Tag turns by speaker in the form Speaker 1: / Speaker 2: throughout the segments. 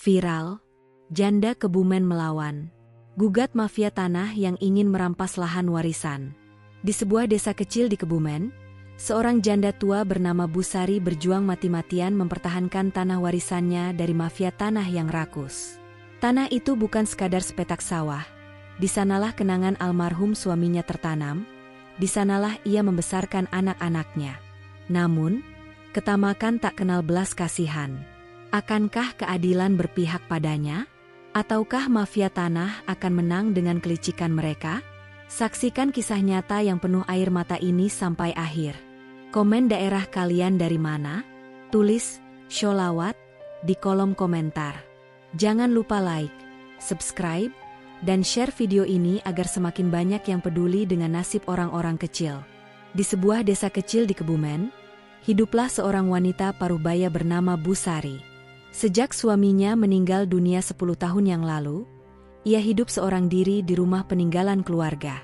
Speaker 1: Viral, janda Kebumen melawan. Gugat mafia tanah yang ingin merampas lahan warisan. Di sebuah desa kecil di Kebumen, seorang janda tua bernama Busari berjuang mati-matian mempertahankan tanah warisannya dari mafia tanah yang rakus. Tanah itu bukan sekadar sepetak sawah. Di sanalah kenangan almarhum suaminya tertanam, di sanalah ia membesarkan anak-anaknya. Namun, ketamakan tak kenal belas kasihan. Akankah keadilan berpihak padanya? Ataukah mafia tanah akan menang dengan kelicikan mereka? Saksikan kisah nyata yang penuh air mata ini sampai akhir. Komen daerah kalian dari mana? Tulis Sholawat di kolom komentar. Jangan lupa like, subscribe, dan share video ini agar semakin banyak yang peduli dengan nasib orang-orang kecil. Di sebuah desa kecil di Kebumen, hiduplah seorang wanita parubaya bernama Busari. Sejak suaminya meninggal dunia 10 tahun yang lalu, ia hidup seorang diri di rumah peninggalan keluarga.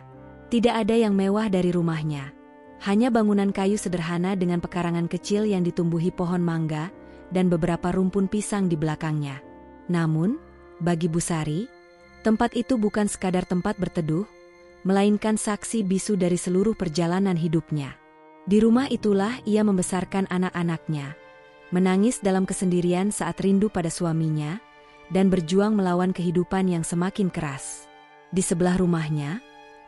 Speaker 1: Tidak ada yang mewah dari rumahnya. Hanya bangunan kayu sederhana dengan pekarangan kecil yang ditumbuhi pohon mangga dan beberapa rumpun pisang di belakangnya. Namun, bagi Busari, tempat itu bukan sekadar tempat berteduh, melainkan saksi bisu dari seluruh perjalanan hidupnya. Di rumah itulah ia membesarkan anak-anaknya, menangis dalam kesendirian saat rindu pada suaminya, dan berjuang melawan kehidupan yang semakin keras. Di sebelah rumahnya,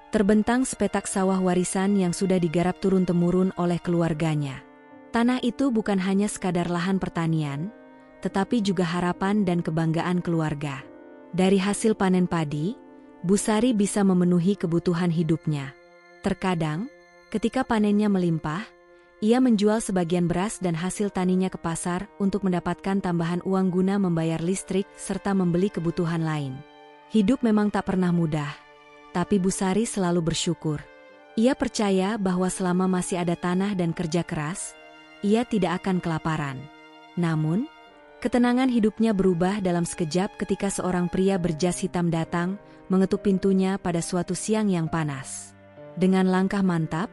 Speaker 1: terbentang sepetak sawah warisan yang sudah digarap turun-temurun oleh keluarganya. Tanah itu bukan hanya sekadar lahan pertanian, tetapi juga harapan dan kebanggaan keluarga. Dari hasil panen padi, Busari bisa memenuhi kebutuhan hidupnya. Terkadang, ketika panennya melimpah, ia menjual sebagian beras dan hasil taninya ke pasar untuk mendapatkan tambahan uang guna membayar listrik serta membeli kebutuhan lain. Hidup memang tak pernah mudah, tapi Busari selalu bersyukur. Ia percaya bahwa selama masih ada tanah dan kerja keras, ia tidak akan kelaparan. Namun, ketenangan hidupnya berubah dalam sekejap ketika seorang pria berjas hitam datang, mengetuk pintunya pada suatu siang yang panas. Dengan langkah mantap,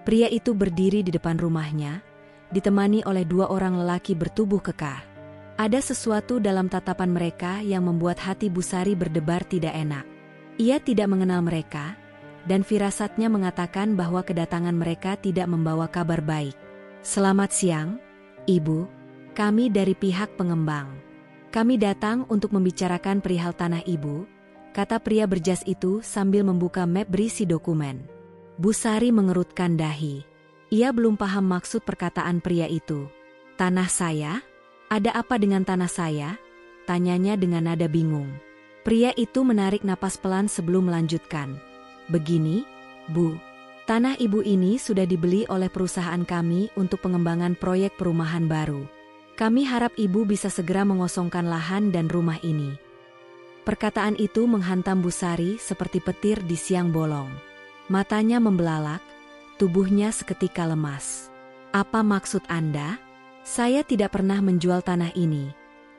Speaker 1: pria itu berdiri di depan rumahnya, ditemani oleh 2 orang lelaki bertubuh kekar. Ada sesuatu dalam tatapan mereka yang membuat hati Busari berdebar tidak enak. Ia tidak mengenal mereka, dan firasatnya mengatakan bahwa kedatangan mereka tidak membawa kabar baik. "Selamat siang, Ibu. Kami dari pihak pengembang. Kami datang untuk membicarakan perihal tanah Ibu," kata pria berjas itu sambil membuka map berisi dokumen. Busari mengerutkan dahi. Ia belum paham maksud perkataan pria itu. "Tanah saya? Ada apa dengan tanah saya?" tanyanya dengan nada bingung. Pria itu menarik napas pelan sebelum melanjutkan. "Begini, Bu. Tanah Ibu ini sudah dibeli oleh perusahaan kami untuk pengembangan proyek perumahan baru. Kami harap Ibu bisa segera mengosongkan lahan dan rumah ini." Perkataan itu menghantam Busari seperti petir di siang bolong. Matanya membelalak, tubuhnya seketika lemas. "Apa maksud Anda? Saya tidak pernah menjual tanah ini,"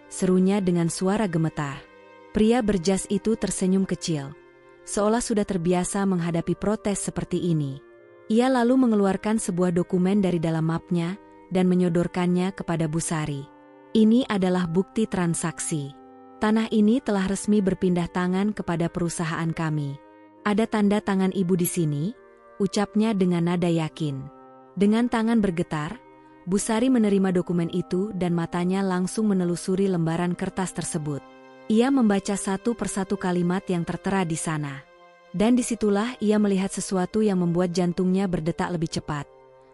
Speaker 1: serunya dengan suara gemetar. Pria berjas itu tersenyum kecil, seolah sudah terbiasa menghadapi protes seperti ini. Ia lalu mengeluarkan sebuah dokumen dari dalam mapnya dan menyodorkannya kepada Busari. "Ini adalah bukti transaksi. Tanah ini telah resmi berpindah tangan kepada perusahaan kami. Ada tanda tangan Ibu di sini," ucapnya dengan nada yakin. Dengan tangan bergetar, Busari menerima dokumen itu dan matanya langsung menelusuri lembaran kertas tersebut. Ia membaca satu persatu kalimat yang tertera di sana. Dan disitulah ia melihat sesuatu yang membuat jantungnya berdetak lebih cepat.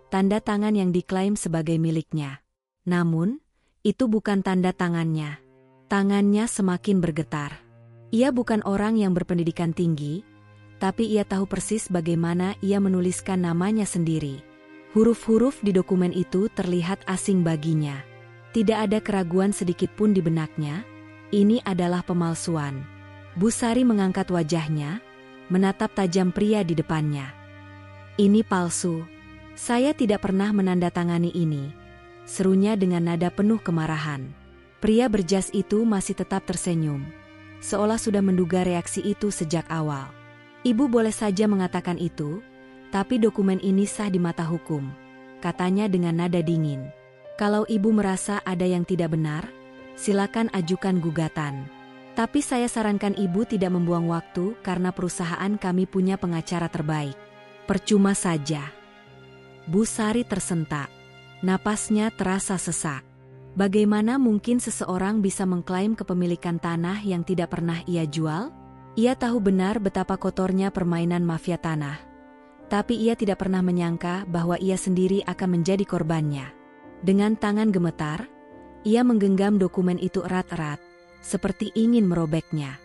Speaker 1: Tanda tangan yang diklaim sebagai miliknya. Namun, itu bukan tanda tangannya. Tangannya semakin bergetar. Ia bukan orang yang berpendidikan tinggi, tapi ia tahu persis bagaimana ia menuliskan namanya sendiri. Huruf-huruf di dokumen itu terlihat asing baginya. Tidak ada keraguan sedikit pun di benaknya, ini adalah pemalsuan. Busari mengangkat wajahnya, menatap tajam pria di depannya. "Ini palsu. Saya tidak pernah menandatangani ini," serunya dengan nada penuh kemarahan. Pria berjas itu masih tetap tersenyum, seolah sudah menduga reaksi itu sejak awal. "Ibu boleh saja mengatakan itu, tapi dokumen ini sah di mata hukum," katanya dengan nada dingin. "Kalau Ibu merasa ada yang tidak benar, silakan ajukan gugatan. Tapi saya sarankan ibu tidak membuang waktu karena perusahaan kami punya pengacara terbaik. Percuma saja. Bu Sari tersentak. Napasnya terasa sesak. Bagaimana mungkin seseorang bisa mengklaim kepemilikan tanah yang tidak pernah ia jual? Ia tahu benar betapa kotornya permainan mafia tanah. Tapi ia tidak pernah menyangka bahwa ia sendiri akan menjadi korbannya. Dengan tangan gemetar, ia menggenggam dokumen itu erat-erat, seperti ingin merobeknya.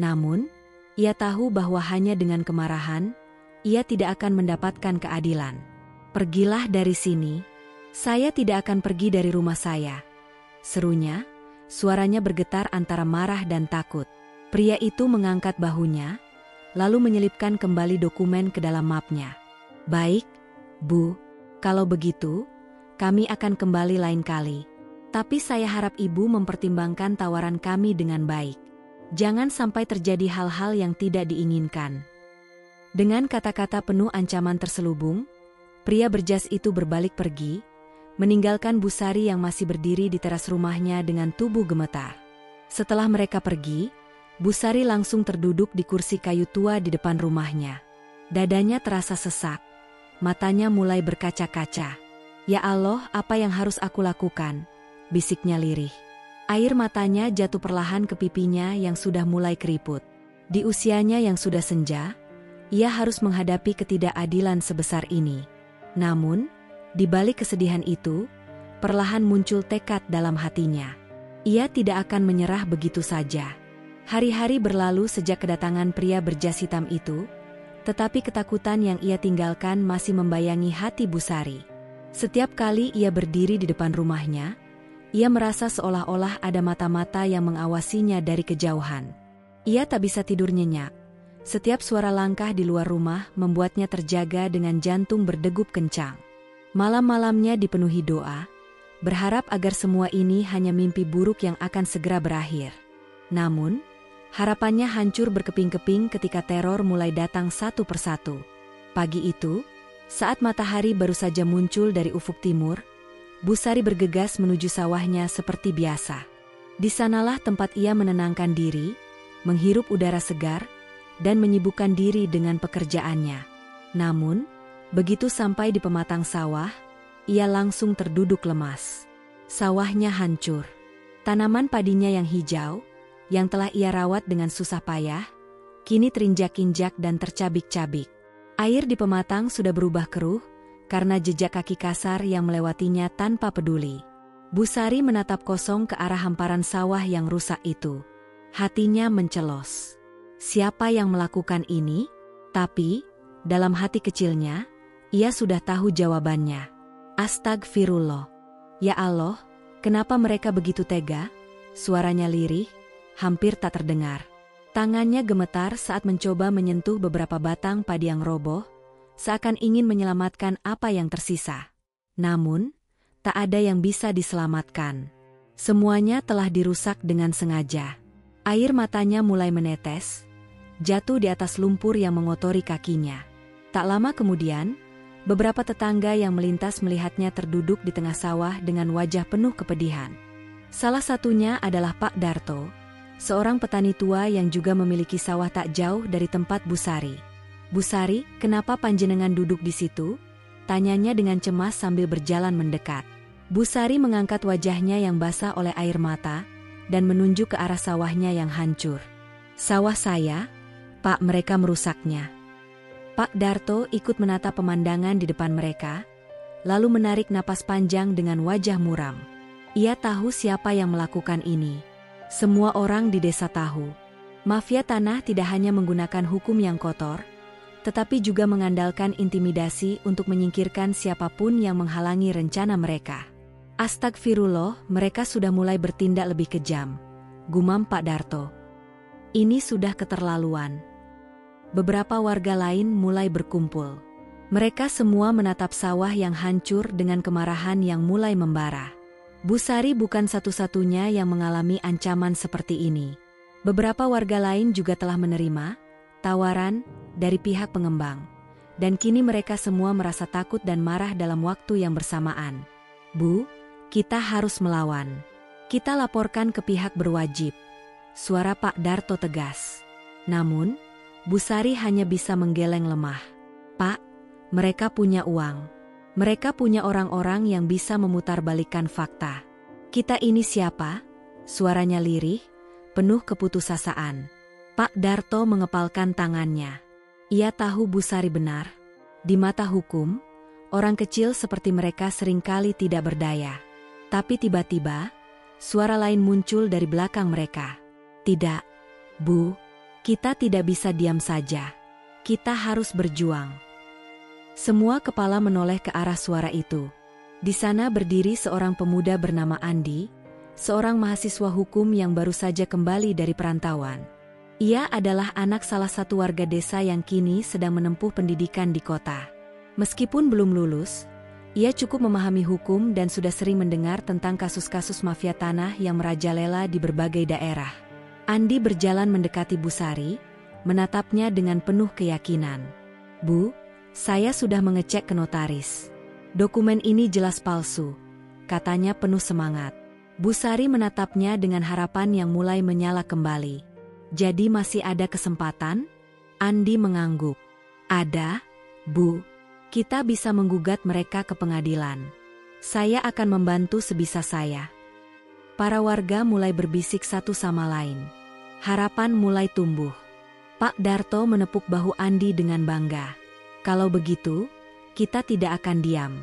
Speaker 1: Namun, ia tahu bahwa hanya dengan kemarahan, ia tidak akan mendapatkan keadilan. Pergilah dari sini. Saya tidak akan pergi dari rumah saya. Serunya, suaranya bergetar antara marah dan takut. Pria itu mengangkat bahunya, lalu menyelipkan kembali dokumen ke dalam mapnya. Baik, Bu, kalau begitu, kami akan kembali lain kali. Tapi saya harap ibu mempertimbangkan tawaran kami dengan baik. Jangan sampai terjadi hal-hal yang tidak diinginkan. Dengan kata-kata penuh ancaman terselubung, pria berjas itu berbalik pergi, meninggalkan Bu Sari yang masih berdiri di teras rumahnya dengan tubuh gemetar. Setelah mereka pergi, Bu Sari langsung terduduk di kursi kayu tua di depan rumahnya. Dadanya terasa sesak, matanya mulai berkaca-kaca. Ya Allah, apa yang harus aku lakukan? Bisiknya lirih. Air matanya jatuh perlahan ke pipinya yang sudah mulai keriput. Di usianya yang sudah senja, ia harus menghadapi ketidakadilan sebesar ini. Namun, di balik kesedihan itu, perlahan muncul tekad dalam hatinya. Ia tidak akan menyerah begitu saja. Hari-hari berlalu sejak kedatangan pria berjas hitam itu, tetapi ketakutan yang ia tinggalkan masih membayangi hati Bu Sari. Setiap kali ia berdiri di depan rumahnya, ia merasa seolah-olah ada mata-mata yang mengawasinya dari kejauhan. Ia tak bisa tidur nyenyak. Setiap suara langkah di luar rumah membuatnya terjaga dengan jantung berdegup kencang. Malam-malamnya dipenuhi doa, berharap agar semua ini hanya mimpi buruk yang akan segera berakhir. Namun, harapannya hancur berkeping-keping ketika teror mulai datang satu persatu. Pagi itu, saat matahari baru saja muncul dari ufuk timur, Bu Sari bergegas menuju sawahnya seperti biasa. Di sanalah tempat ia menenangkan diri, menghirup udara segar, dan menyibukkan diri dengan pekerjaannya. Namun, begitu sampai di pematang sawah, ia langsung terduduk lemas. Sawahnya hancur. Tanaman padinya yang hijau, yang telah ia rawat dengan susah payah, kini terinjak-injak dan tercabik-cabik. Air di pematang sudah berubah keruh, karena jejak kaki kasar yang melewatinya tanpa peduli. Bu Sari menatap kosong ke arah hamparan sawah yang rusak itu. Hatinya mencelos. Siapa yang melakukan ini? Tapi, dalam hati kecilnya, ia sudah tahu jawabannya. Astagfirullah. Ya Allah, kenapa mereka begitu tega? Suaranya lirih, hampir tak terdengar. Tangannya gemetar saat mencoba menyentuh beberapa batang padi yang roboh, seakan ingin menyelamatkan apa yang tersisa. Namun, tak ada yang bisa diselamatkan. Semuanya telah dirusak dengan sengaja. Air matanya mulai menetes, jatuh di atas lumpur yang mengotori kakinya. Tak lama kemudian, beberapa tetangga yang melintas melihatnya terduduk di tengah sawah dengan wajah penuh kepedihan. Salah satunya adalah Pak Darto, seorang petani tua yang juga memiliki sawah tak jauh dari tempat Bu Sari. Bu Sari, kenapa panjenengan duduk di situ? Tanyanya dengan cemas sambil berjalan mendekat. Bu Sari mengangkat wajahnya yang basah oleh air mata, dan menunjuk ke arah sawahnya yang hancur. Sawah saya, Pak, mereka merusaknya. Pak Darto ikut menatap pemandangan di depan mereka, lalu menarik napas panjang dengan wajah muram. Ia tahu siapa yang melakukan ini. Semua orang di desa tahu. Mafia tanah tidak hanya menggunakan hukum yang kotor, tetapi juga mengandalkan intimidasi untuk menyingkirkan siapapun yang menghalangi rencana mereka. Astagfirullah, mereka sudah mulai bertindak lebih kejam, gumam Pak Darto. Ini sudah keterlaluan. Beberapa warga lain mulai berkumpul. Mereka semua menatap sawah yang hancur dengan kemarahan yang mulai membara. Bu Sari bukan satu-satunya yang mengalami ancaman seperti ini. Beberapa warga lain juga telah menerima tawaran dari pihak pengembang, dan kini mereka semua merasa takut dan marah dalam waktu yang bersamaan. Bu, kita harus melawan. Kita laporkan ke pihak berwajib. Suara Pak Darto tegas. Namun, Bu Sari hanya bisa menggeleng lemah. Pak, mereka punya uang. Mereka punya orang-orang yang bisa memutarbalikkan fakta. Kita ini siapa? Suaranya lirih, penuh keputusasaan. Pak Darto mengepalkan tangannya. Ia tahu Bu Sari benar. Di mata hukum, orang kecil seperti mereka seringkali tidak berdaya. Tapi tiba-tiba, suara lain muncul dari belakang mereka. Tidak, Bu, kita tidak bisa diam saja. Kita harus berjuang. Semua kepala menoleh ke arah suara itu. Di sana berdiri seorang pemuda bernama Andi, seorang mahasiswa hukum yang baru saja kembali dari perantauan. Ia adalah anak salah satu warga desa yang kini sedang menempuh pendidikan di kota. Meskipun belum lulus, ia cukup memahami hukum dan sudah sering mendengar tentang kasus-kasus mafia tanah yang merajalela di berbagai daerah. Andi berjalan mendekati Bu Sari, menatapnya dengan penuh keyakinan. Bu, saya sudah mengecek ke notaris. Dokumen ini jelas palsu, katanya penuh semangat. Bu Sari menatapnya dengan harapan yang mulai menyala kembali. Jadi masih ada kesempatan? Andi mengangguk. Ada, Bu. Kita bisa menggugat mereka ke pengadilan. Saya akan membantu sebisa saya. Para warga mulai berbisik satu sama lain. Harapan mulai tumbuh. Pak Darto menepuk bahu Andi dengan bangga. Kalau begitu, kita tidak akan diam.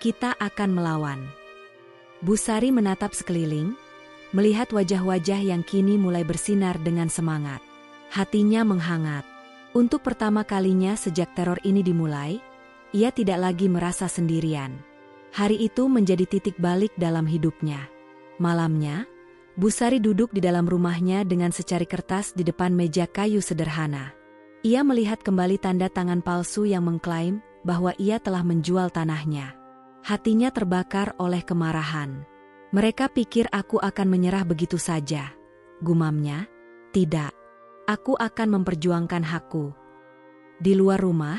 Speaker 1: Kita akan melawan. Bu Sari menatap sekeliling, melihat wajah-wajah yang kini mulai bersinar dengan semangat. Hatinya menghangat. Untuk pertama kalinya sejak teror ini dimulai, ia tidak lagi merasa sendirian. Hari itu menjadi titik balik dalam hidupnya. Malamnya, Bu Sari duduk di dalam rumahnya dengan secari kertas di depan meja kayu sederhana. Ia melihat kembali tanda tangan palsu yang mengklaim bahwa ia telah menjual tanahnya. Hatinya terbakar oleh kemarahan. Mereka pikir aku akan menyerah begitu saja. Gumamnya, tidak. Aku akan memperjuangkan hakku. Di luar rumah,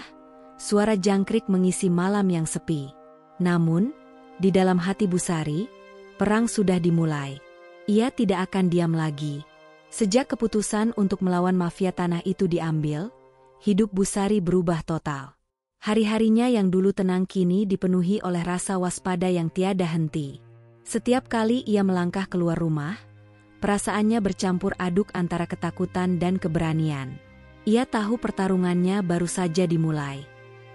Speaker 1: suara jangkrik mengisi malam yang sepi. Namun, di dalam hati Bu Sari, perang sudah dimulai. Ia tidak akan diam lagi. Sejak keputusan untuk melawan mafia tanah itu diambil, hidup Bu Sari berubah total. Hari-harinya yang dulu tenang kini dipenuhi oleh rasa waspada yang tiada henti. Setiap kali ia melangkah keluar rumah, perasaannya bercampur aduk antara ketakutan dan keberanian. Ia tahu pertarungannya baru saja dimulai.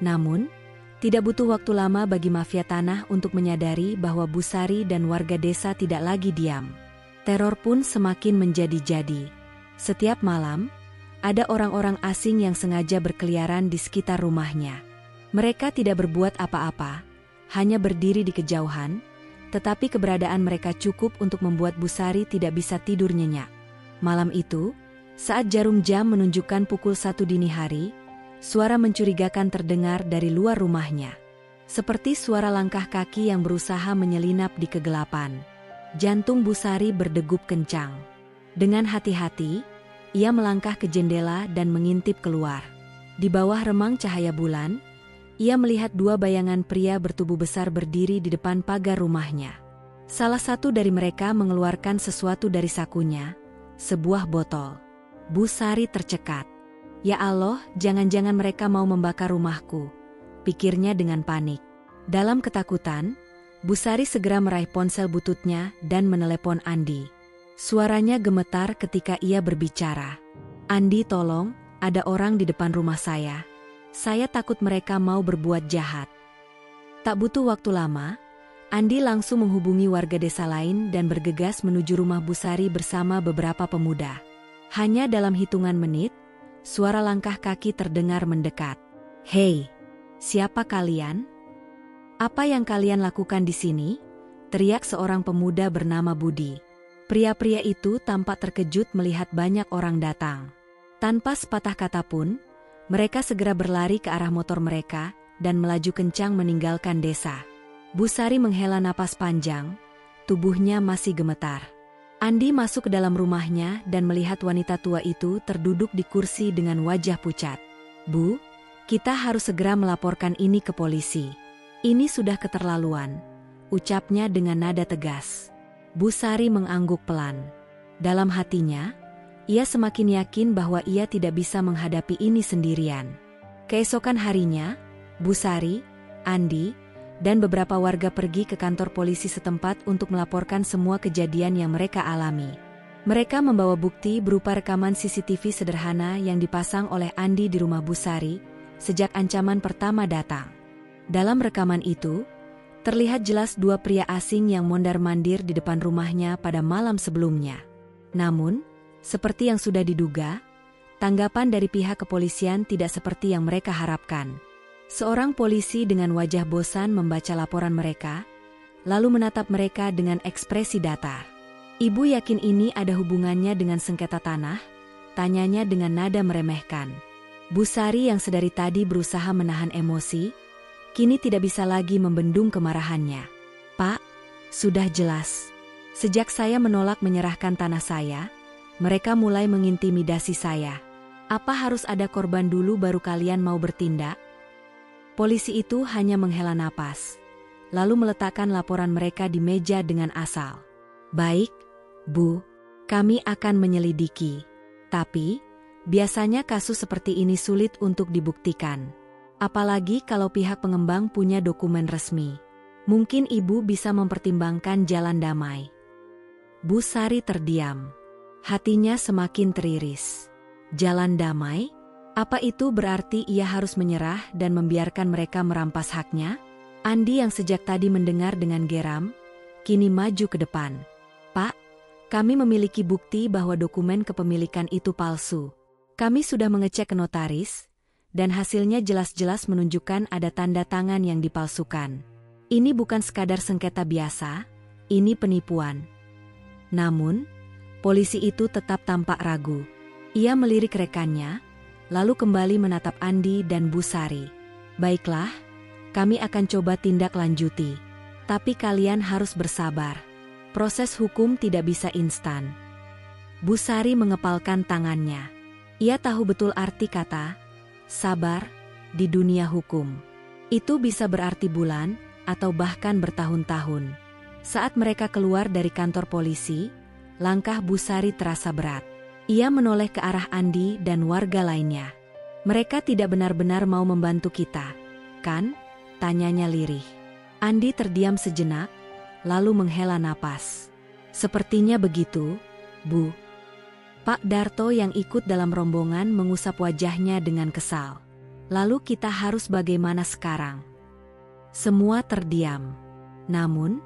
Speaker 1: Namun, tidak butuh waktu lama bagi mafia tanah untuk menyadari bahwa Bu Sari dan warga desa tidak lagi diam. Teror pun semakin menjadi-jadi. Setiap malam, ada orang-orang asing yang sengaja berkeliaran di sekitar rumahnya. Mereka tidak berbuat apa-apa, hanya berdiri di kejauhan, tetapi keberadaan mereka cukup untuk membuat Bu Sari tidak bisa tidur nyenyak. Malam itu, saat jarum jam menunjukkan pukul 1 dini hari, suara mencurigakan terdengar dari luar rumahnya. Seperti suara langkah kaki yang berusaha menyelinap di kegelapan. Jantung Bu Sari berdegup kencang. Dengan hati-hati, ia melangkah ke jendela dan mengintip keluar. Di bawah remang cahaya bulan, ia melihat dua bayangan pria bertubuh besar berdiri di depan pagar rumahnya. Salah satu dari mereka mengeluarkan sesuatu dari sakunya, sebuah botol. Bu Sari tercekat. Ya Allah, jangan-jangan mereka mau membakar rumahku, pikirnya dengan panik. Dalam ketakutan, Bu Sari segera meraih ponsel bututnya dan menelepon Andi. Suaranya gemetar ketika ia berbicara. Andi, tolong, ada orang di depan rumah saya. Saya takut mereka mau berbuat jahat. Tak butuh waktu lama, Andi langsung menghubungi warga desa lain dan bergegas menuju rumah Bu Sari bersama beberapa pemuda. Hanya dalam hitungan menit, suara langkah kaki terdengar mendekat. Hei, siapa kalian? Apa yang kalian lakukan di sini? Teriak seorang pemuda bernama Budi. Pria-pria itu tampak terkejut melihat banyak orang datang. Tanpa sepatah kata pun, mereka segera berlari ke arah motor mereka dan melaju kencang meninggalkan desa. Bu Sari menghela napas panjang, tubuhnya masih gemetar. Andi masuk ke dalam rumahnya dan melihat wanita tua itu terduduk di kursi dengan wajah pucat. Bu, kita harus segera melaporkan ini ke polisi. Ini sudah keterlaluan, ucapnya dengan nada tegas. Bu Sari mengangguk pelan. Dalam hatinya, ia semakin yakin bahwa ia tidak bisa menghadapi ini sendirian. Keesokan harinya, Bu Sari, Andi, dan beberapa warga pergi ke kantor polisi setempat untuk melaporkan semua kejadian yang mereka alami. Mereka membawa bukti berupa rekaman CCTV sederhana yang dipasang oleh Andi di rumah Bu Sari sejak ancaman pertama datang. Dalam rekaman itu, terlihat jelas dua pria asing yang mondar-mandir di depan rumahnya pada malam sebelumnya. Namun, seperti yang sudah diduga, tanggapan dari pihak kepolisian tidak seperti yang mereka harapkan. Seorang polisi dengan wajah bosan membaca laporan mereka, lalu menatap mereka dengan ekspresi datar. "Ibu yakin ini ada hubungannya dengan sengketa tanah?" tanyanya dengan nada meremehkan. Bu Sari yang sedari tadi berusaha menahan emosi, kini tidak bisa lagi membendung kemarahannya. "Pak, sudah jelas. Sejak saya menolak menyerahkan tanah saya, mereka mulai mengintimidasi saya. Apa harus ada korban dulu baru kalian mau bertindak?" Polisi itu hanya menghela napas, lalu meletakkan laporan mereka di meja dengan asal. "Baik, Bu, kami akan menyelidiki. Tapi, biasanya kasus seperti ini sulit untuk dibuktikan. Apalagi kalau pihak pengembang punya dokumen resmi. Mungkin Ibu bisa mempertimbangkan jalan damai." Bu Sari terdiam. Hatinya semakin teriris. Jalan damai? Apa itu berarti ia harus menyerah dan membiarkan mereka merampas haknya? Andi yang sejak tadi mendengar dengan geram, kini maju ke depan. "Pak, kami memiliki bukti bahwa dokumen kepemilikan itu palsu. Kami sudah mengecek ke notaris, dan hasilnya jelas-jelas menunjukkan ada tanda tangan yang dipalsukan. Ini bukan sekadar sengketa biasa, ini penipuan." Namun, polisi itu tetap tampak ragu. Ia melirik rekannya, lalu kembali menatap Andi dan Bu Sari. "Baiklah, kami akan coba tindak lanjuti. Tapi kalian harus bersabar. Proses hukum tidak bisa instan." Bu Sari mengepalkan tangannya. Ia tahu betul arti kata sabar di dunia hukum. Itu bisa berarti bulan atau bahkan bertahun-tahun. Saat mereka keluar dari kantor polisi, langkah Bu Sari terasa berat. Ia menoleh ke arah Andi dan warga lainnya. "Mereka tidak benar-benar mau membantu kita, kan?" tanyanya lirih. Andi terdiam sejenak, lalu menghela napas. "Sepertinya begitu, Bu." Pak Darto yang ikut dalam rombongan mengusap wajahnya dengan kesal. "Lalu kita harus bagaimana sekarang?" Semua terdiam. Namun,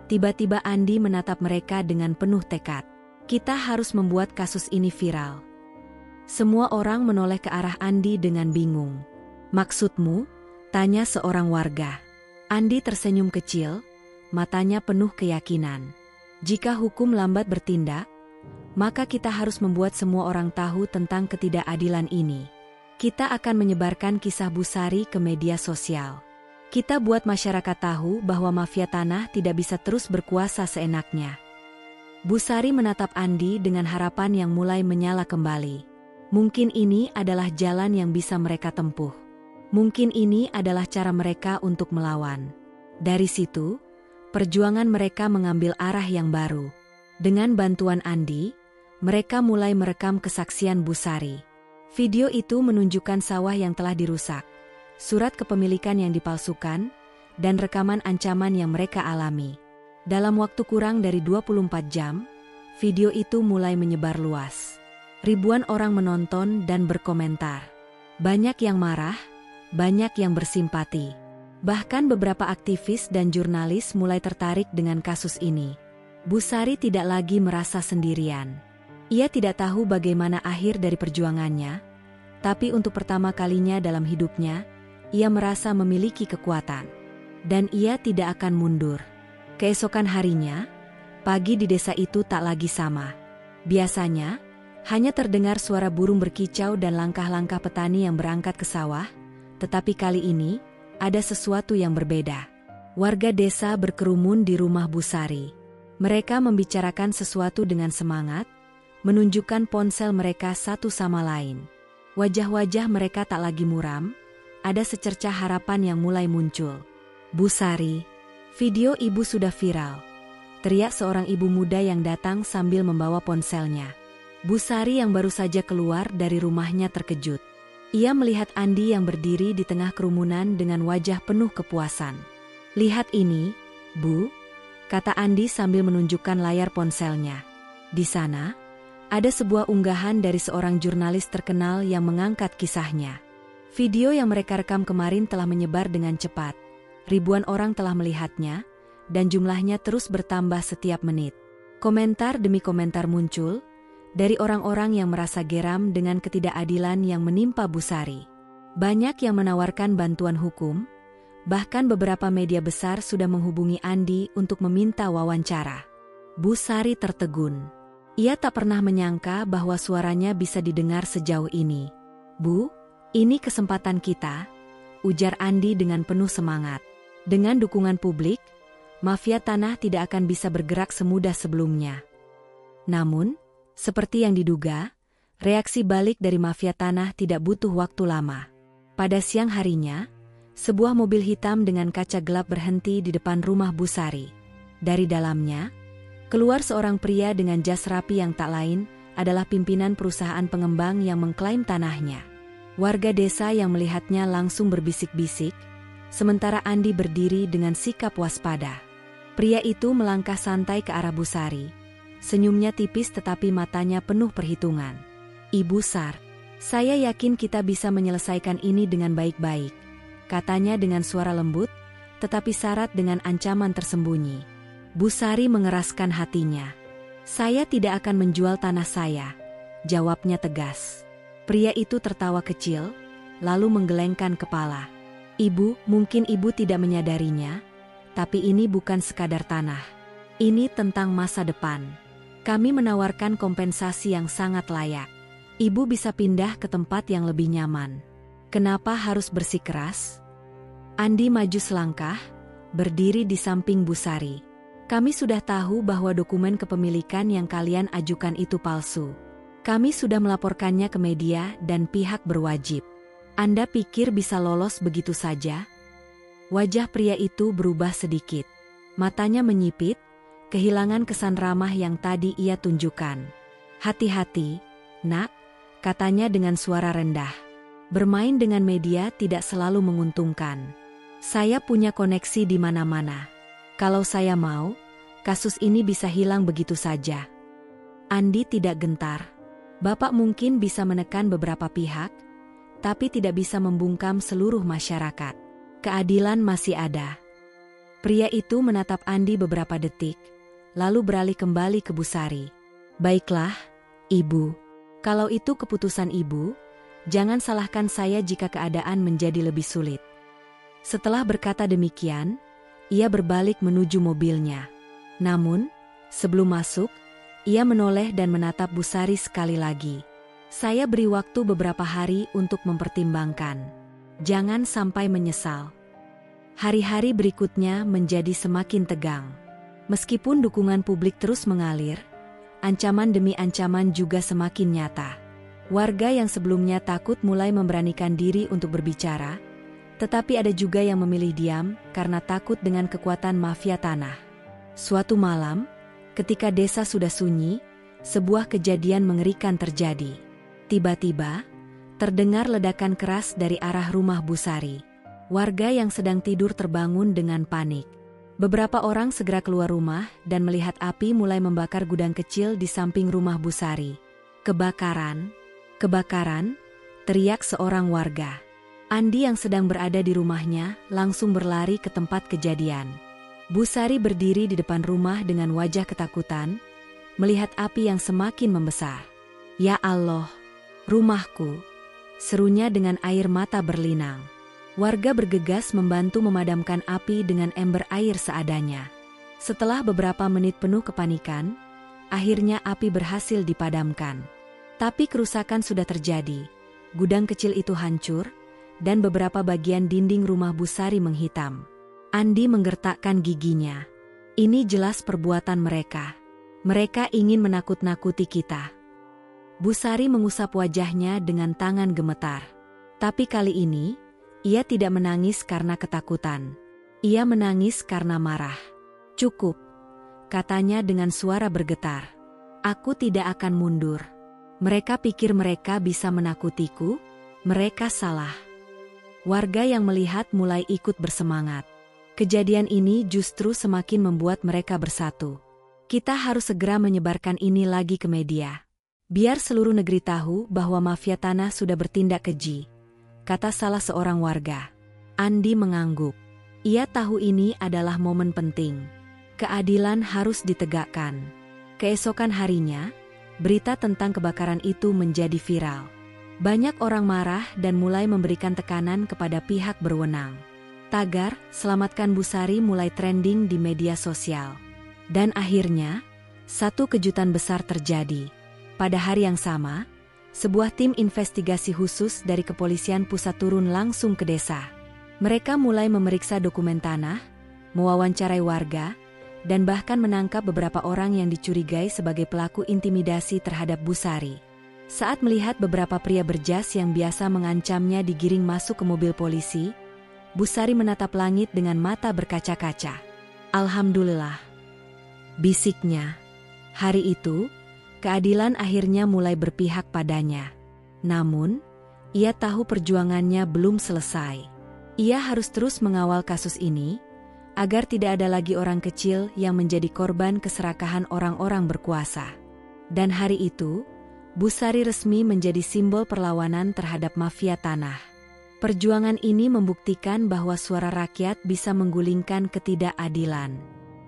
Speaker 1: tiba-tiba Andi menatap mereka dengan penuh tekad. "Kita harus membuat kasus ini viral." Semua orang menoleh ke arah Andi dengan bingung. "Maksudmu?" tanya seorang warga. Andi tersenyum kecil, matanya penuh keyakinan. "Jika hukum lambat bertindak, maka kita harus membuat semua orang tahu tentang ketidakadilan ini. Kita akan menyebarkan kisah Bu Sari ke media sosial. Kita buat masyarakat tahu bahwa mafia tanah tidak bisa terus berkuasa seenaknya." Bu Sari menatap Andi dengan harapan yang mulai menyala kembali. Mungkin ini adalah jalan yang bisa mereka tempuh. Mungkin ini adalah cara mereka untuk melawan. Dari situ, perjuangan mereka mengambil arah yang baru. Dengan bantuan Andi, mereka mulai merekam kesaksian Bu Sari. Video itu menunjukkan sawah yang telah dirusak, surat kepemilikan yang dipalsukan, dan rekaman ancaman yang mereka alami. Dalam waktu kurang dari 24 jam, video itu mulai menyebar luas. Ribuan orang menonton dan berkomentar. Banyak yang marah, banyak yang bersimpati. Bahkan beberapa aktivis dan jurnalis mulai tertarik dengan kasus ini. Bu Sari tidak lagi merasa sendirian. Ia tidak tahu bagaimana akhir dari perjuangannya, tapi untuk pertama kalinya dalam hidupnya, ia merasa memiliki kekuatan. Dan ia tidak akan mundur. Keesokan harinya, pagi di desa itu tak lagi sama. Biasanya, hanya terdengar suara burung berkicau dan langkah-langkah petani yang berangkat ke sawah, tetapi kali ini, ada sesuatu yang berbeda. Warga desa berkerumun di rumah Bu Sari. Mereka membicarakan sesuatu dengan semangat, menunjukkan ponsel mereka satu sama lain. Wajah-wajah mereka tak lagi muram, ada secercah harapan yang mulai muncul. "Bu Sari, video Ibu sudah viral. teriak seorang ibu muda yang datang sambil membawa ponselnya. Busari yang baru saja keluar dari rumahnya terkejut. Ia melihat Andi yang berdiri di tengah kerumunan dengan wajah penuh kepuasan. "Lihat ini, Bu," kata Andi sambil menunjukkan layar ponselnya. Di sana, ada sebuah unggahan dari seorang jurnalis terkenal yang mengangkat kisahnya. Video yang mereka rekam kemarin telah menyebar dengan cepat. Ribuan orang telah melihatnya, dan jumlahnya terus bertambah setiap menit. Komentar demi komentar muncul dari orang-orang yang merasa geram dengan ketidakadilan yang menimpa Busari. Banyak yang menawarkan bantuan hukum, bahkan beberapa media besar sudah menghubungi Andi untuk meminta wawancara. Busari tertegun. Ia tak pernah menyangka bahwa suaranya bisa didengar sejauh ini. "Bu, ini kesempatan kita," ujar Andi dengan penuh semangat. Dengan dukungan publik, mafia tanah tidak akan bisa bergerak semudah sebelumnya. Namun, seperti yang diduga, reaksi balik dari mafia tanah tidak butuh waktu lama. Pada siang harinya, sebuah mobil hitam dengan kaca gelap berhenti di depan rumah Busari. Dari dalamnya, keluar seorang pria dengan jas rapi yang tak lain adalah pimpinan perusahaan pengembang yang mengklaim tanahnya. Warga desa yang melihatnya langsung berbisik-bisik, sementara Andi berdiri dengan sikap waspada. Pria itu melangkah santai ke arah Busari. Senyumnya tipis tetapi matanya penuh perhitungan. "Ibu Sar, saya yakin kita bisa menyelesaikan ini dengan baik-baik," katanya dengan suara lembut, tetapi syarat dengan ancaman tersembunyi. Busari mengeraskan hatinya. "Saya tidak akan menjual tanah saya," jawabnya tegas. Pria itu tertawa kecil, lalu menggelengkan kepala. "Ibu, mungkin ibu tidak menyadarinya, tapi ini bukan sekadar tanah. Ini tentang masa depan. Kami menawarkan kompensasi yang sangat layak. Ibu bisa pindah ke tempat yang lebih nyaman. Kenapa harus bersikeras?" Andi maju selangkah, berdiri di samping Busari. "Kami sudah tahu bahwa dokumen kepemilikan yang kalian ajukan itu palsu. Kami sudah melaporkannya ke media dan pihak berwajib. Anda pikir bisa lolos begitu saja?" Wajah pria itu berubah sedikit. Matanya menyipit, kehilangan kesan ramah yang tadi ia tunjukkan. "Hati-hati, Nak," katanya dengan suara rendah. "Bermain dengan media tidak selalu menguntungkan. Saya punya koneksi di mana-mana. Kalau saya mau, kasus ini bisa hilang begitu saja." Andi tidak gentar. "Bapak mungkin bisa menekan beberapa pihak, tapi tidak bisa membungkam seluruh masyarakat. Keadilan masih ada." Pria itu menatap Andi beberapa detik, lalu beralih kembali ke Busari. "Baiklah, Ibu. Kalau itu keputusan Ibu, jangan salahkan saya jika keadaan menjadi lebih sulit." Setelah berkata demikian, ia berbalik menuju mobilnya. Namun, sebelum masuk, ia menoleh dan menatap Busari sekali lagi. "Saya beri waktu beberapa hari untuk mempertimbangkan. Jangan sampai menyesal." Hari-hari berikutnya menjadi semakin tegang. Meskipun dukungan publik terus mengalir, ancaman demi ancaman juga semakin nyata. Warga yang sebelumnya takut mulai memberanikan diri untuk berbicara, tetapi ada juga yang memilih diam karena takut dengan kekuatan mafia tanah. Suatu malam, ketika desa sudah sunyi, sebuah kejadian mengerikan terjadi. Tiba-tiba, terdengar ledakan keras dari arah rumah Busari. Warga yang sedang tidur terbangun dengan panik. Beberapa orang segera keluar rumah dan melihat api mulai membakar gudang kecil di samping rumah Busari. "Kebakaran! Kebakaran!" teriak seorang warga. Andi yang sedang berada di rumahnya langsung berlari ke tempat kejadian. Busari berdiri di depan rumah dengan wajah ketakutan, melihat api yang semakin membesar. "Ya Allah, rumahku!" serunya dengan air mata berlinang. Warga bergegas membantu memadamkan api dengan ember air seadanya. Setelah beberapa menit penuh kepanikan, akhirnya api berhasil dipadamkan. Tapi kerusakan sudah terjadi. Gudang kecil itu hancur, dan beberapa bagian dinding rumah Busari menghitam. Andi menggertakkan giginya. Ini jelas perbuatan mereka. Mereka ingin menakut-nakuti kita. Busari mengusap wajahnya dengan tangan gemetar. Tapi kali ini, ia tidak menangis karena ketakutan. Ia menangis karena marah. "Cukup. katanya dengan suara bergetar. Aku tidak akan mundur. Mereka pikir mereka bisa menakutiku? Mereka salah. Warga yang melihat mulai ikut bersemangat. Kejadian ini justru semakin membuat mereka bersatu. Kita harus segera menyebarkan ini lagi ke media. Biar seluruh negeri tahu bahwa mafia tanah sudah bertindak keji, kata salah seorang warga. Andi mengangguk. Ia tahu ini adalah momen penting. Keadilan harus ditegakkan. Keesokan harinya, berita tentang kebakaran itu menjadi viral. Banyak orang marah dan mulai memberikan tekanan kepada pihak berwenang. Tagar, "Selamatkan Busari" mulai trending di media sosial. Dan akhirnya, satu kejutan besar terjadi. Pada hari yang sama, sebuah tim investigasi khusus dari kepolisian pusat turun langsung ke desa. Mereka mulai memeriksa dokumen tanah, mewawancarai warga, dan bahkan menangkap beberapa orang yang dicurigai sebagai pelaku intimidasi terhadap Busari. Saat melihat beberapa pria berjas yang biasa mengancamnya digiring masuk ke mobil polisi, Busari menatap langit dengan mata berkaca-kaca. "Alhamdulillah," bisiknya. Hari itu, keadilan akhirnya mulai berpihak padanya. Namun, ia tahu perjuangannya belum selesai. Ia harus terus mengawal kasus ini, agar tidak ada lagi orang kecil yang menjadi korban keserakahan orang-orang berkuasa. Dan hari itu, Busari resmi menjadi simbol perlawanan terhadap mafia tanah. Perjuangan ini membuktikan bahwa suara rakyat bisa menggulingkan ketidakadilan.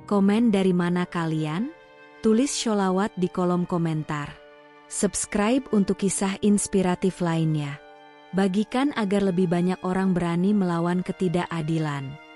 Speaker 1: Komen dari mana kalian? Tulis sholawat di kolom komentar. Subscribe untuk kisah inspiratif lainnya. Bagikan agar lebih banyak orang berani melawan ketidakadilan.